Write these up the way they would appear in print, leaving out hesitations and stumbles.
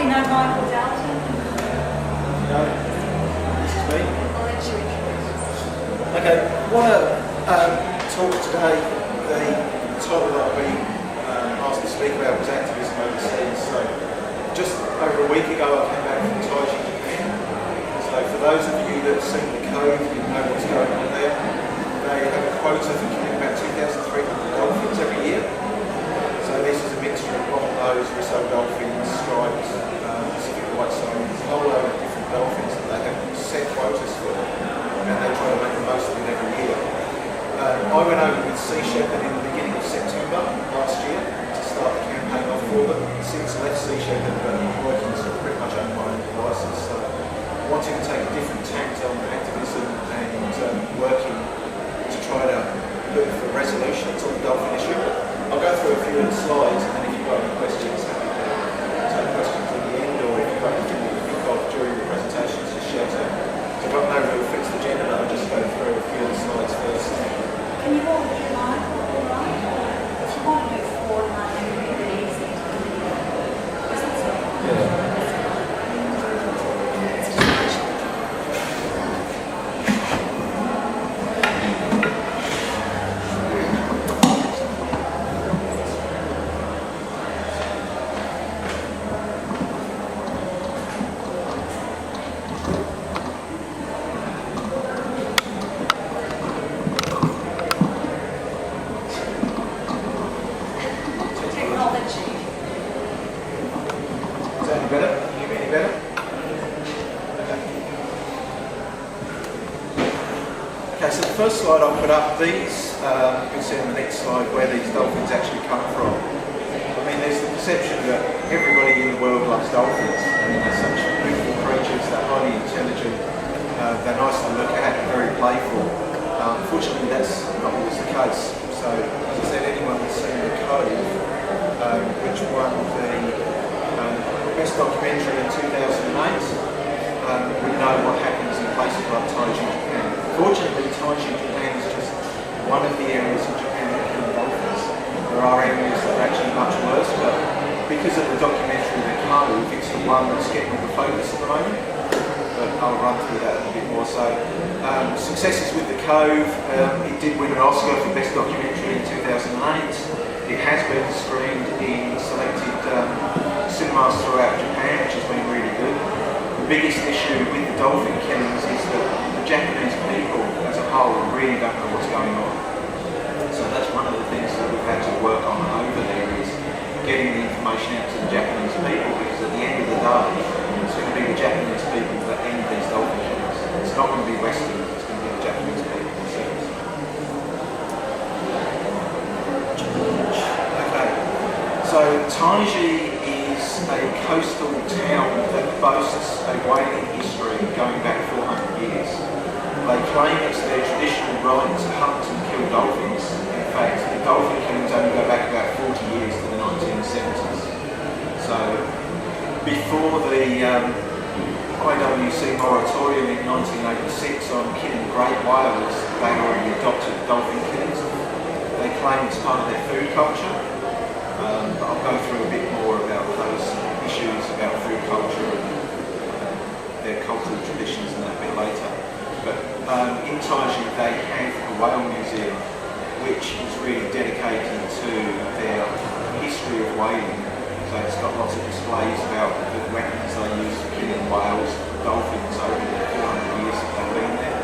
anybody know Michael Dalton? No. This is me. I'll let you introduce. Okay, I want to talk today. The title that I've been asked to speak about was Activism overseas. So just over a week ago I came back from Taiji, Japan. So for those of you that have seen the cove, you know what's going on there. They have a quota for killing about 2,300 dolphins every year. So this is a mixture of bottlenose, risso dolphins, stripes, Pacific white sirens, a whole load of different dolphins that they have set quotas for, and they try to make the most of it every year. I went over with Sea Shepherd in the beginning of September last year to start the campaign off for them. Since left Sea Shepherd, but working sort of pretty much on my own devices, so wanting to take a different tact on activism and working to try to look for resolutions on the dolphin issue. I'll go through a few of the slides, and then if you've got any questions, happy to take questions at the end, or if you've got anything that you think of during the presentations, just shout out. So I've got no real fixed agenda, but I'll just go through a few of the slides first. Can you all hear Michael all right? If you want to move forward, Michael, it would be really easy to hear. Is that so? Yeah. First slide I'll put up, these, you'll see on the next slide where these dolphins actually come from. I mean, there's the perception that everybody in the world loves dolphins. I mean, they're such beautiful creatures, they're highly intelligent, they're nice to look at, very playful. Unfortunately, that's not always the case. So, as I said, anyone that's seen the cove, which won the best documentary in 2008, we know what happens in places like Taiji, Japan. Fortunately, Taiji, Japan is just one of the areas in Japan that kill dolphins. There are areas that are actually much worse, but because of the documentary The Cove, it's the one that's getting all the focus at the moment. But I'll run through that a little bit more. So, successes with The Cove, it did win an Oscar for Best Documentary in 2008. It has been screened in selected cinemas throughout Japan, which has been really good. The biggest issue with the dolphin killings is that the Japanese people as a whole really don't know what's going on. So that's one of the things that we've had to work on over there, is getting the information out to the Japanese people, because at the end of the day, it's going to be the Japanese people that end these dolphin killings. It's not going to be Westerners, it's going to be the Japanese people themselves. Okay, so Taiji is a coastal town that boasts a whaling history going back 400 years. They claim it's their traditional right to hunt and kill dolphins. In fact, the dolphin killings only go back about 40 years to the 1970s. So, before the IWC moratorium in 1986 on killing great whales, they already adopted dolphin killings. They claim it's part of their food culture. But I'll go through a bit more about those issues about food culture and their cultural traditions and that a bit later. But in Taiji they have a whale museum which is really dedicated to their history of whaling. So it's got lots of displays about the weapons they use for killing whales, dolphins over the 400 years that they've been there.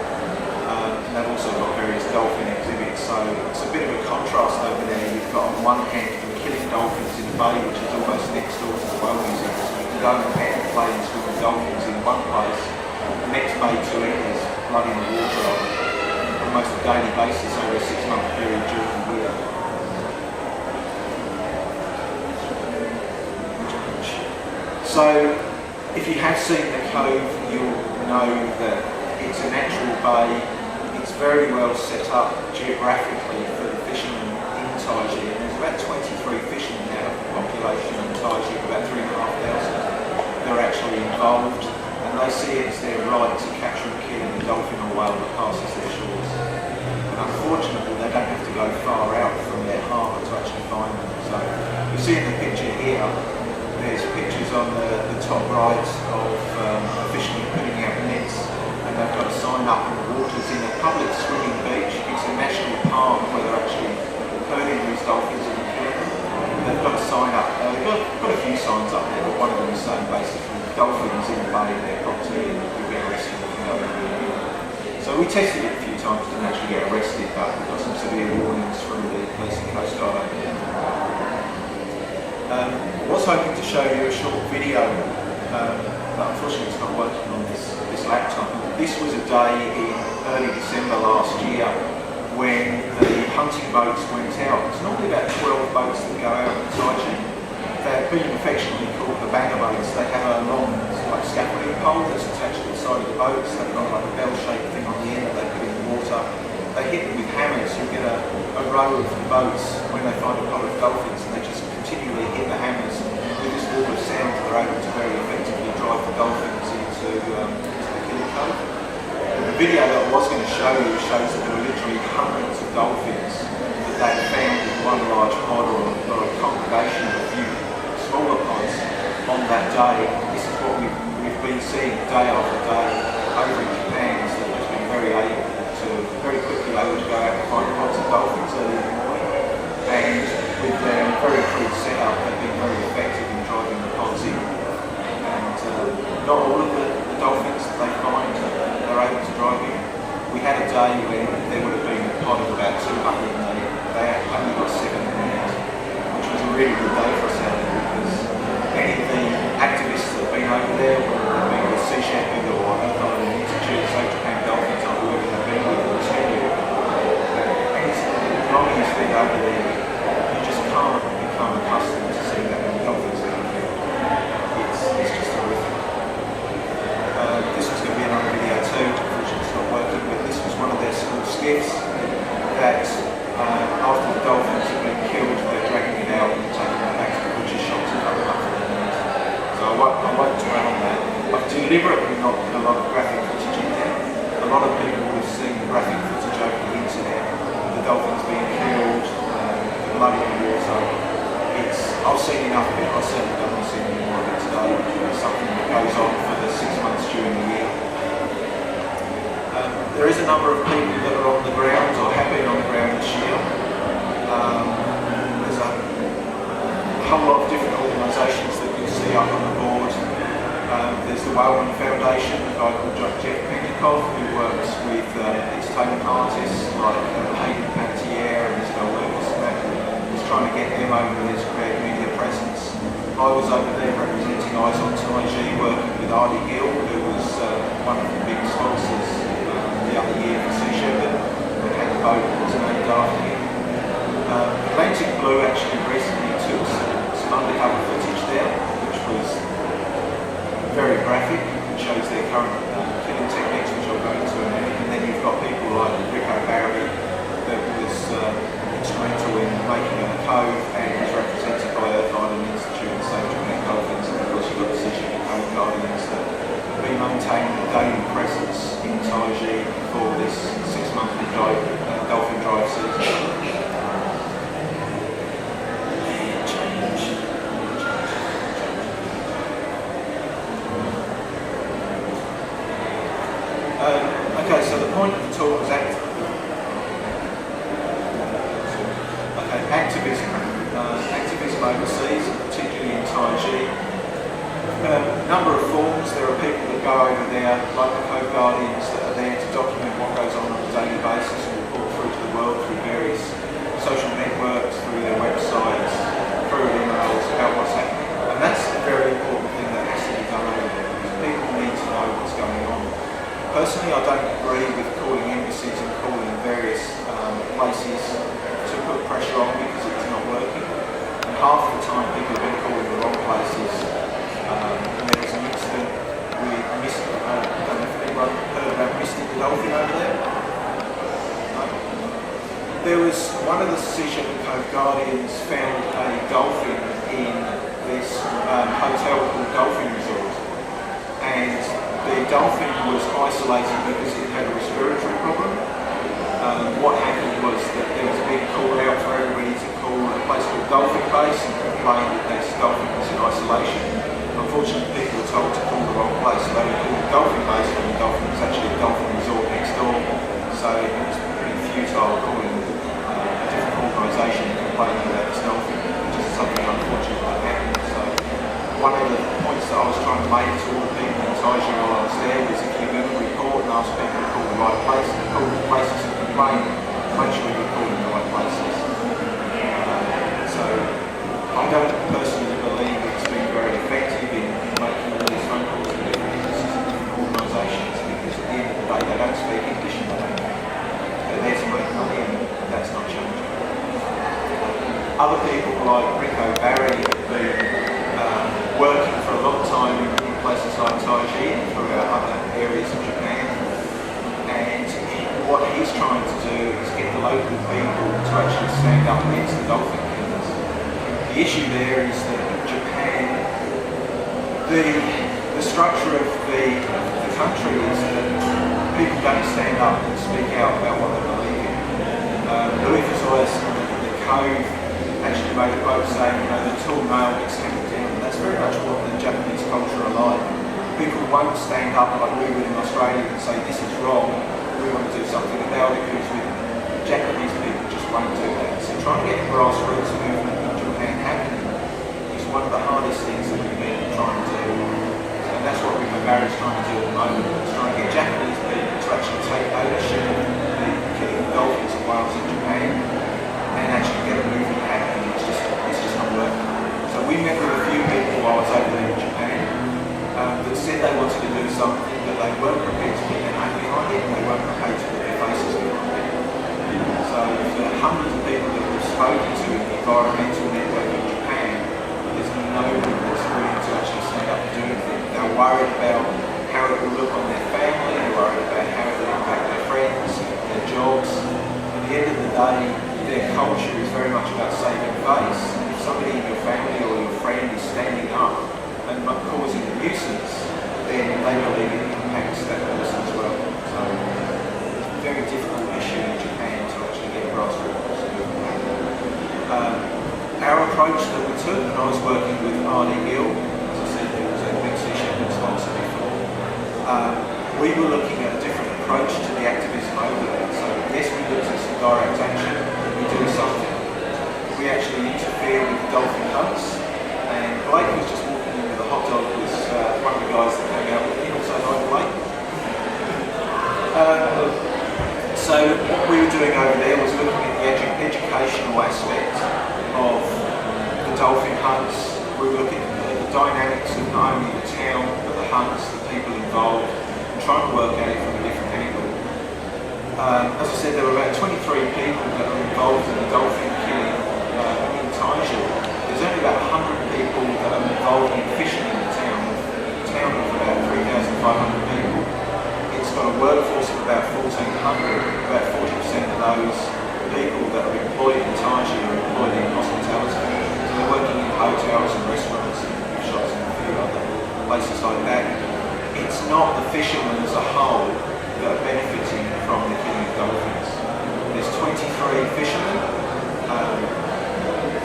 And they've also got various dolphin exhibits, so it's a bit of a contrast over there. You've got on one hand killing dolphins in the bay, which is almost next door to the whale museum. So you can go and pet and play and swim with dolphins in one place. The next bay to it is blood in the water on almost a daily basis over a 6-month period during the year. So, if you have seen the cove, you'll know that it's a natural bay. It's very well set up geographically for the fishermen in Taiji, and there's about 23 fishermen out of the population in Taiji, about 3,500. They're actually involved, and they see it as their right to capture and kill any dolphin or whale that passes their shores. And unfortunately, they don't have to go far out from their harbour to actually find them. So, you see in the picture here, there's pictures pictures on the top right of officially putting out nets, and they've got a sign up in the waters in a public swimming beach. It's a national park where they're actually herding these dolphins and killing them. They've got a sign up, they've got a few signs up there, but one of them is saying basically dolphins in the bay, they're property and you'll get arrested if you go over there. So we tested it a few times, didn't actually get arrested, but we got some severe warnings from the police and Coast Guard over there. I was hoping to show you a short video, but unfortunately it's not working on this laptop. This was a day in early December last year when the hunting boats went out. It's normally about 12 boats that go out in Taiji. They're being affectionately called the banger boats. They have a long scaffolding pole that's attached to the side of the boats. They've got like a bell-shaped thing on the end that they put in the water. They hit them with hammers. You get a row of boats when they find a pod of dolphins, and they just continually hit the hammers. With this wall of sound, they're able to very effectively drive the dolphins into the killing cove. The video that I was going to show you shows that there were literally hundreds of dolphins that they found in one large pod or a congregation of a few smaller pods on that day. This is what we've been seeing day after day over in Japan, is that they've been very quickly able to go out and find pods of dolphins early in the morning. And with their very crude setup, they've been very effective in driving the pods in. And not all of the dolphins that they find are able to drive in. We had a day when there would have been a pod of about 200 and they only got 7 in the end, which was a really good day for us out there, because many of the activists that have been over there, whether they've been with Sea Shepherd or Earth Island Institute, Save Japan Dolphins, or whoever they've been with, will tell you that as long as you spend over there, you just can't become accustomed to seeing that many dolphins being killed. It's just horrific. This was going to be another video too, unfortunately it's not working, but this was one of their small skiffs that after the dolphins have been killed, they're dragging it out and taking it back to the butcher shops and other up for the meat. So I won't dwell on that. I've deliberately not put a lot of graphic footage in there. A lot of people would have seen graphic footage over the internet, the dolphins being killed, the blood in the water. I've seen enough of it. I certainly don't want to see any more of it today. It's something that goes on for the 6 months during the year. There is a number of people that are on the ground or have been on the ground this year. There's a whole lot of different organisations that you'll see up on the board. There's the Whaleman Foundation, a guy called Jeff Pennikov, who works with entertainment artists like Hayden Panettiere and Isabel Lucas, and that is trying to get them over there to create media presence. I was over there representing Eyes on Taiji, working with Artie Gill, who was one of the big sponsors the other year for Sea Shepherd, and had a boat that was named after him. Atlantic Blue actually recently took some undercover footage there, which was very graphic. It shows their current killing techniques, which I'll go into in a minute. And then you've got people like Rico Barry, that was instrumental in making a cove and was represented by Earth Island Institute and Save Japan Dolphins. And of course you've got the Sea Shepherd Cove Guardians that have been maintaining a daily presence in Taiji for this 6-monthly dolphin drive season. Okay, so the point of the talk was activism. Activism overseas, particularly in Taiji. Number of forms. There are people that go over there, like the Cove Guardians, that are there to document what goes on a daily basis and report through to the world through various social networks, through their websites, through emails about what's happening. And that's a very important thing that has to be done over there, because people need to know what's going on. Personally, I don't agree with calling embassies and calling various places to put pressure on because it's not working. And half the time people have been calling the wrong places. There was an incident with Mystic, I don't know if anyone heard about Mystic the dolphin over there. No? There was one of the Sea Shepherd Cove Guardians found a dolphin in this hotel called Dolphin Resort. And the dolphin was isolated because it had a respiratory problem. What happened was that there was a big call out for everybody to call a place called Dolphin Base and complain that this dolphin was in isolation. unfortunately people were told to call the wrong place. So they were called Dolphin Base when the Dolphin was actually a dolphin resort next door. So it was pretty futile calling a different organisation and complaining about this dolphin, which is something unfortunate that happened. So one of the points that I was trying to make to all the people in Taiji while I was there was if you're going to report and ask people to call the right place, call the places and complain, make sure you're calling the right places. So I don't personally believe it's been very effective in making all these phone calls to different businesses and different organisations, because at the end of the day they don't speak English and they're there to make money, and that's not changing. Other people like Rico Barry have been working for a long time in places like Taiji and throughout other areas of Japan, and what he's trying to do is get the local people to actually stand up against the dolphin killers. The issue there is that in Japan, the structure of the country is that people don't stand up and speak out about what they believe in. Louis Fazolius in the Cove actually made a quote saying, the tall male gets hammered down. And that's very much what the Japanese culture are like. People won't stand up like we would in Australia and say, this is wrong, we want to do something about it, because Japanese people just won't do that. So trying to get a grassroots movement in Japan happening is one of the hardest things that we've been trying to do. And that's what Rico Barry is trying to do at the moment. It's trying to get Japanese people to actually take ownership of the killing of dolphins and whales in Japan and actually get a movement happening. It's just not working. So we met with a few people while I was over there in Japan that said they wanted to do something, but they weren't prepared to put their name behind it, and they weren't prepared to put their faces behind it. So the hundreds of people that we've spoken to in the environmental network in Japan, there's no one that's willing to actually stand up and do anything. They're worried about how it will look on their family, they're worried about how it will impact their friends, their jobs. At the end of the day, their culture is very much about saving face. If somebody in your family or your friend is standing up and causing a nuisance, then they believe it impacts that person as well. So it's a very difficult issue in Japan to actually get grassroots movement. Our approach that we took, and I was working with Arnie Gill, as I said, there was a big Shepherd sponsor before, we were looking at a different approach to the activism over there. So yes, we looked at some direct action, we do something. We actually interfere with dolphin hunts, and Blake was just walking in with a hot dog, was one of the guys that came out with him, also hi Blake. So what we were doing over there was looking at the educational aspect of the dolphin hunts. We were looking at the dynamics of not only the town, but the hunts, the people involved, and trying to work at it from a different angle. As I said, there were about 23 people that were involved in the dolphin killing in Taiji. There's only about 100 people that are involved in fishing in the town. A town of about 3,500 people. It's got a workforce of about 1,400. About 40% of those people that are employed in Taiji are employed in hospitality. So they're working in hotels and restaurants and gift shops and a few other places like that. It's not the fishermen as a whole that are benefiting from the killing of dolphins. There's 23 fishermen.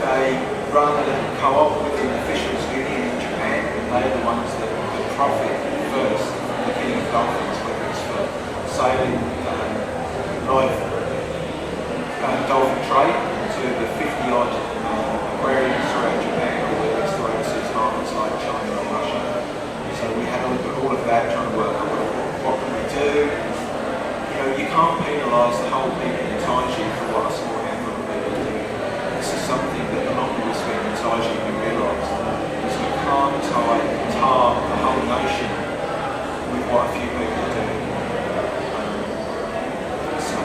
They run a co-op within the Fishermen's Union in Japan, and they're the ones that profit first from the killing of dolphins, whether it's for sailing live dolphin trade to the 50-odd aquariums throughout Japan, or whether it's to overseas markets like China or Russia. So we had a look at all of that, trying to work out what can we do. You can't penalise the whole people in Taiji for what a small handful of people do. This is something that the longer we spend in Taiji we realise, is you can't tar the whole nation with what a few people are doing. So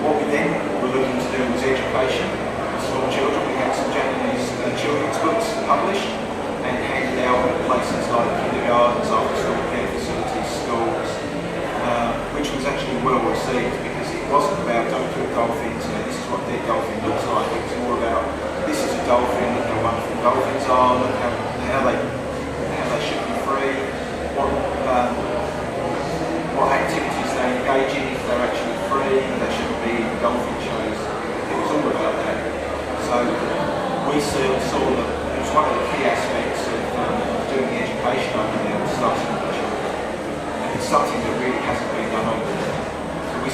what we then were looking to do was education for small children. We had some Japanese children's books published and handed out at places like kindergartens, after school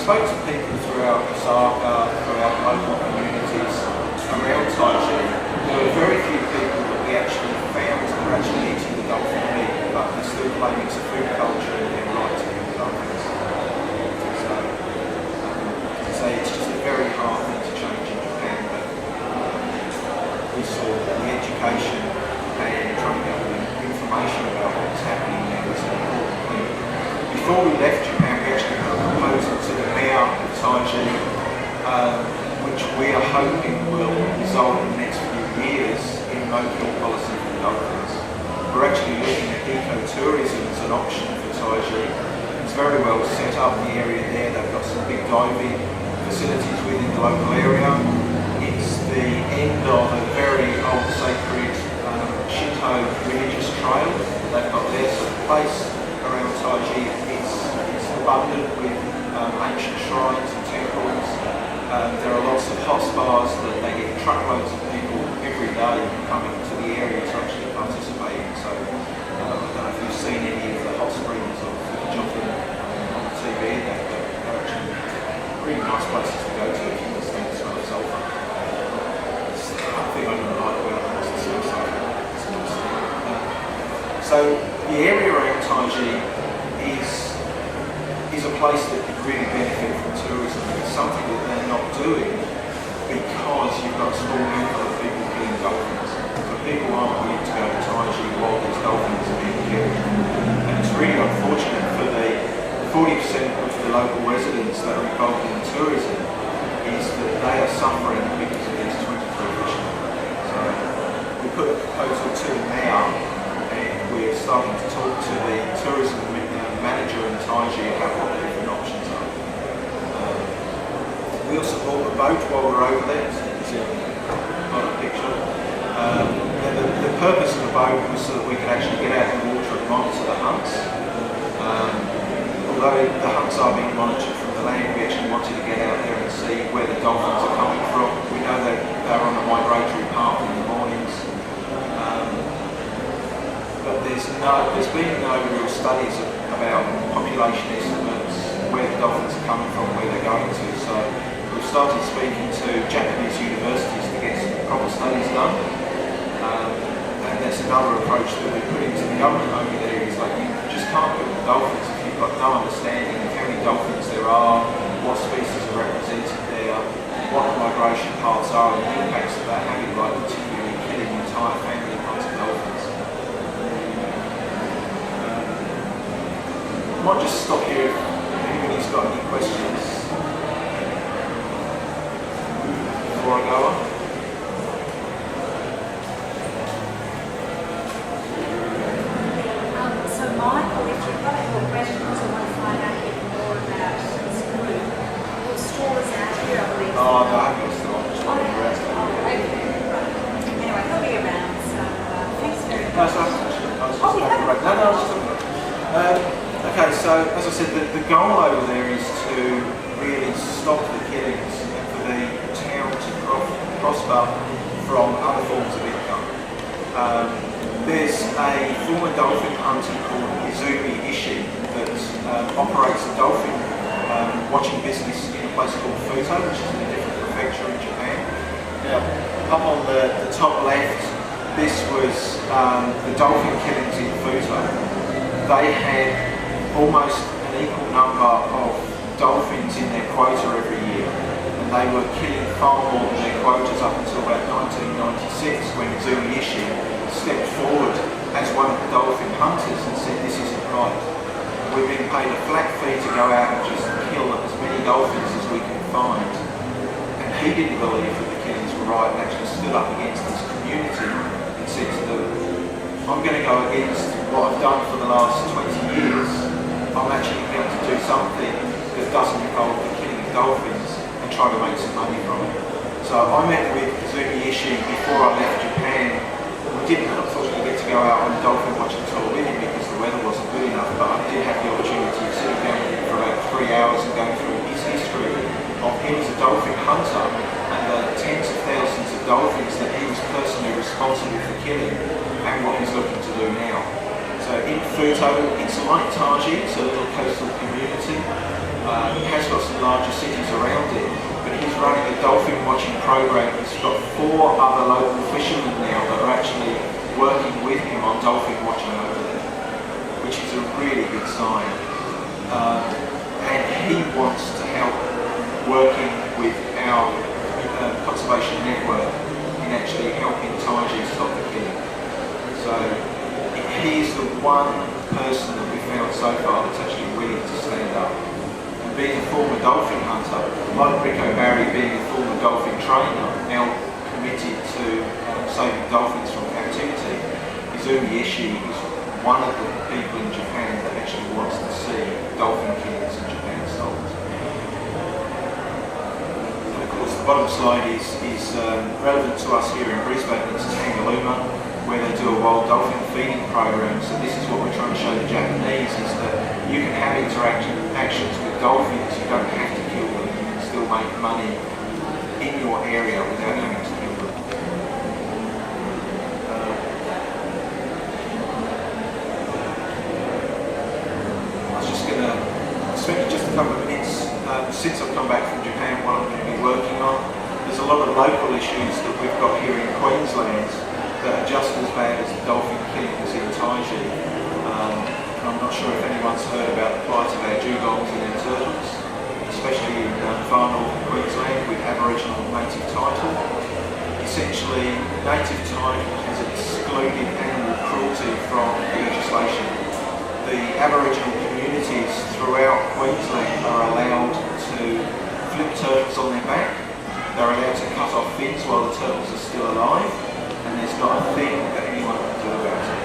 spoke to people throughout Osaka, throughout local communities around Taiji. There were very few people that we actually found that were actually eating the dolphin meat, but they're still claiming it's a food culture and they're right to eat the dolphins. So, to say it's just a very hard thing to change in Japan, but we saw the education and trying to get all the information about what's happening there was an important thing. Before we left Japan, we actually put a proposal to the mayor of Taiji, which we are hoping will result in the next few years in no-kill policy for dolphins. We're actually looking at ecotourism as an option for Taiji. It's very well set up in the area there. They've got some big diving facilities within the local area. It's the end of a very old sacred Shinto religious trail that they've got there. So the place around Taiji it's abundant with ancient shrines and temples. There are lots of hot spas that they get truckloads of people every day coming to the area to actually participate in. So I don't know if you've seen any of the hot springs or footage of them on the TV. They're actually really nice places to go to if you want to stand as well as sulphur. It's one thing I don't like about them is the smell of sulphur. It's nice. So the area around Taiji is a place that could really benefit from tourism. It's something that they're not doing because you've got a small handful of people killing dolphins. So people aren't willing to go to Taiji while these dolphins are being killed. And it's really unfortunate for the 40% of the local residents that are involved in tourism is that they are suffering because of these 23 fishermen. So we put a proposal to the mayor and we're starting to talk to the tourism manager in Taiji about what the different options are. We also bought a boat while we were over there, so you can see on a picture. The purpose of the boat was so that we could actually get out in the water and monitor the hunts. Although the hunts are being monitored from the land, we actually wanted to get out there and see where the dolphins are coming from. We know that they're on a migratory path in the mornings. But there's been no real studies about population estimates, where the dolphins are coming from, where they're going to. So we've started speaking to Japanese universities to get some proper studies done. And that's another approach that we're putting to the government over there is like you just can't look at dolphins if you've got no understanding of how many dolphins there are, what species are represented there, what the migration paths are and the impacts that they're having by continually killing the entire family of dolphins. I might just stop here if anybody's got any questions before I go on. So Michael, if you've got any more questions or want to find out even more about this group, your store is out here, I believe. Oh, no, I haven't got a store. I'm just wondering where it's going. Okay. Anyway, he'll be around, so thanks very much. No, so I was just having a No, I was just okay, so as I said, the goal over there is to really stop the killings and for the town to prosper from other forms of income. There's a former dolphin hunter called Izumi Ishii that operates a dolphin watching business in a place called Futo, which is in a different prefecture in Japan. Now, up on the top left, this was the dolphin killings in Futo. They had almost an equal number of dolphins in their quota every year, and they were killing far more than their quotas up until about 1996 when Izumi Ishii stepped forward as one of the dolphin hunters and said this isn't right. We've been paid a flat fee to go out and just kill as many dolphins as we can find. And he didn't believe that the killings were right and actually stood up against his community and said to them, I'm going to go against what I've done for the last 20 years. I'm actually going to do something that doesn't involve the killing of dolphins and try to make some money from it. So I met with Izumi Ishii before I left Japan. We didn't unfortunately get to go out on a dolphin watching tour with him because the weather wasn't good enough, but I did have the opportunity of sitting down with him for about 3 hours and going through his history of him as a dolphin hunter and the tens of thousands of dolphins that he was personally responsible for killing and what he's looking to do now. So in Futo, it's like Taiji, it's a little coastal community. has got some larger cities around it, but he's running a dolphin watching program. He's got 4 other local fishermen now that are actually working with him on dolphin watching over there, which is a really good sign. And he wants to help working with our conservation network in actually helping Taiji stop the killing. So he's the one person that we've found so far that's actually willing to stand up. And being a former dolphin hunter, like Rico Barry being a former dolphin trainer, now committed to saving dolphins from captivity, Izumi Ishii is one of the people in Japan that actually wants to see dolphin killings in Japan stopped. And of course the bottom slide is relevant to us here in Brisbane. It's Tangalooma, where they do a wild dolphin feeding program. So this is what we're trying to show the Japanese, is that you can have actions with dolphins. You don't have to kill them. You can still make money in your area without having to kill them. I was just going to spend just a couple of minutes since I've come back from Japan, what I'm going to be working on. There's a lot of local issues that we've got here in Queensland that are just as bad as the dolphin killings in Taiji. I'm not sure if anyone's heard about the plight of our dugongs and our turtles, especially in far northern Queensland with Aboriginal native title. Essentially, native title has excluded animal cruelty from the legislation. The Aboriginal communities throughout Queensland are allowed to flip turtles on their back. They're allowed to cut off fins while the turtles are still alive, and there's not a thing that anyone can do about it.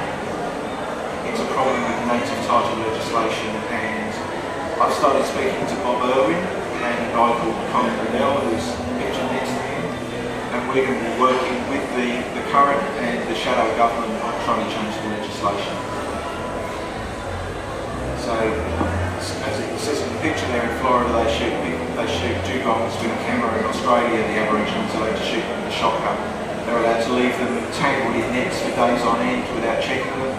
It's a problem with native title legislation, and I've started speaking to Bob Irwin and a guy called Colin Liddell, who's pictured next to him, and we're going to be working with the current and the shadow government on trying to change the legislation. So, as it says in the picture there, in Florida they shoot dugongs with a camera. In Australia, the Aborigines are allowed to shoot them with a shotgun. They're allowed to leave them tangled in nets for days on end without checking them.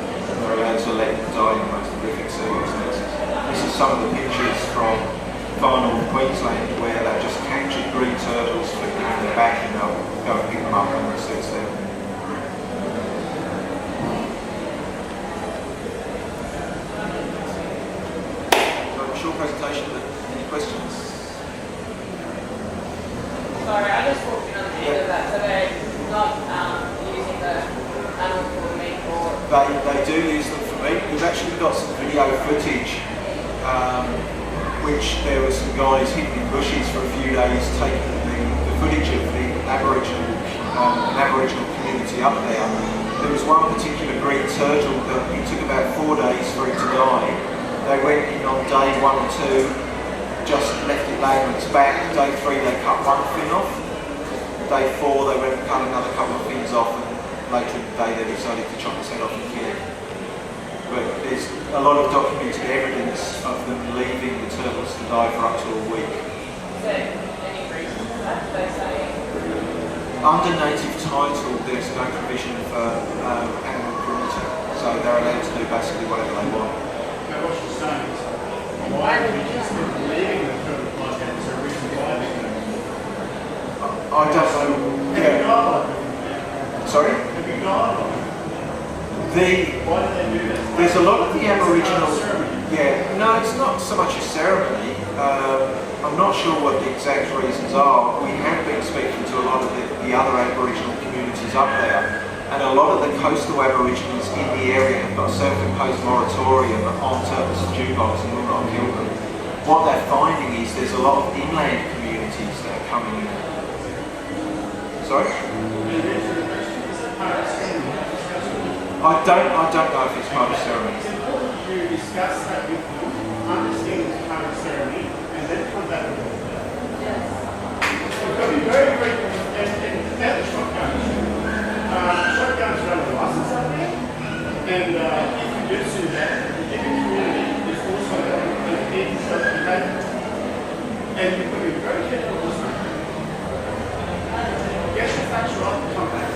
They're allowed to let them die in the most horrific circumstances. This is some of the pictures from far north Queensland where they've just captured green turtles, flipped them on their back, and they'll go and pick them up and research them. Short presentation, but any questions? Sorry, I just walked in on the end of that, so they're not using the animal for meat or... They do use them for meat. We've actually got some video footage, which there were some guys hidden in bushes for a few days taking the footage of the Aboriginal community up there. There was one particular green turtle that it took about 4 days for it to die. They went in on day 1 or 2, just left it laying on its back. Day 3 they cut one fin off. Day 4 they went and cut another couple of fins off, and later in the day they decided to chop its head off and kill it. But there's a lot of documented evidence of them leaving the turtles to die for up to a week. Is there any reason for that? They say... Under native title there's no provision for animal cruelty, so they're allowed to do basically whatever they want. What you're saying is, why would you just leaving the turtle like that so reviving them? I don't know. Yeah. Sorry? Have you got them? Why do they do that? There's a lot of the Aboriginal. Ceremony. Yeah, no, it's not so much a ceremony. I'm not sure what the exact reasons are. We have been speaking to a lot of the other Aboriginal communities up there. And a lot of the coastal Aborigines in the area have got a self-imposed moratorium on turtles and dugongs and will not kill them. What they're finding is there's a lot of inland communities that are coming in. Sorry? I don't know if it's part of ceremony. It's important to discuss that with them, understand it's part of ceremony, and then come back with it. Yes. It's got to be very, very, and about the shotguns. Shotguns run a license up there, and if you do see that, every community is also an anti-behaviour. And you've got to be very careful with this. Get your facts right and come back.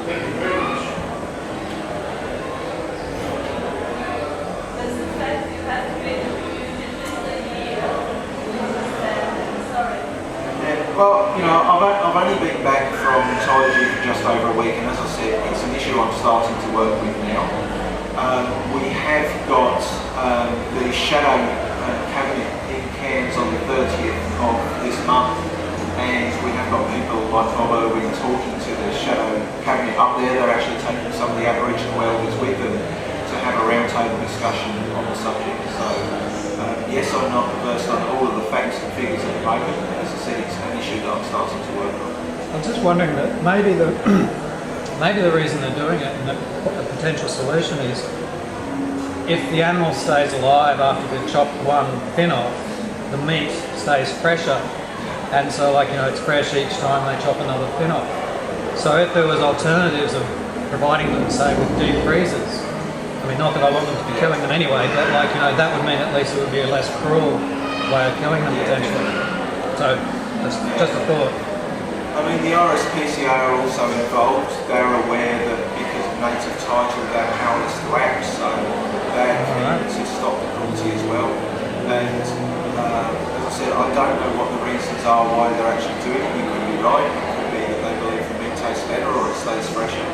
Thank you very much. Does the fact that you have to be Well, you know, I've only been back from Taiji for just over a week, and as I said, it's an issue I'm starting to work with now. We have got the Shadow Cabinet in Cairns on the 30th of this month, and we have got people like Bob Irwin talking to the Shadow Cabinet up there. They're actually taking some of the Aboriginal elders with them to have a roundtable discussion on the subject. So, yes, I'm not versed on all of the facts and figures at the moment. As I said, it's an issue that I'm starting to work on. I'm just wondering that maybe the reason they're doing it and the potential solution is if the animal stays alive after they've chopped one fin off, the meat stays fresher, and so it's fresh each time they chop another fin off. So if there was alternatives of providing them, say, with deep freezers, I mean, not that I want them to be killing them anyway, but that would mean at least it would be a less cruel way of killing them potentially. So that's just a thought. I mean, the RSPCA are also involved. They're aware that because of native title, they're powerless to act, so they're keen to stop the cruelty as well. And as I said, I don't know what the reasons are why they're actually doing it. You could be right. It could be that they believe the meat tastes better or it stays fresher.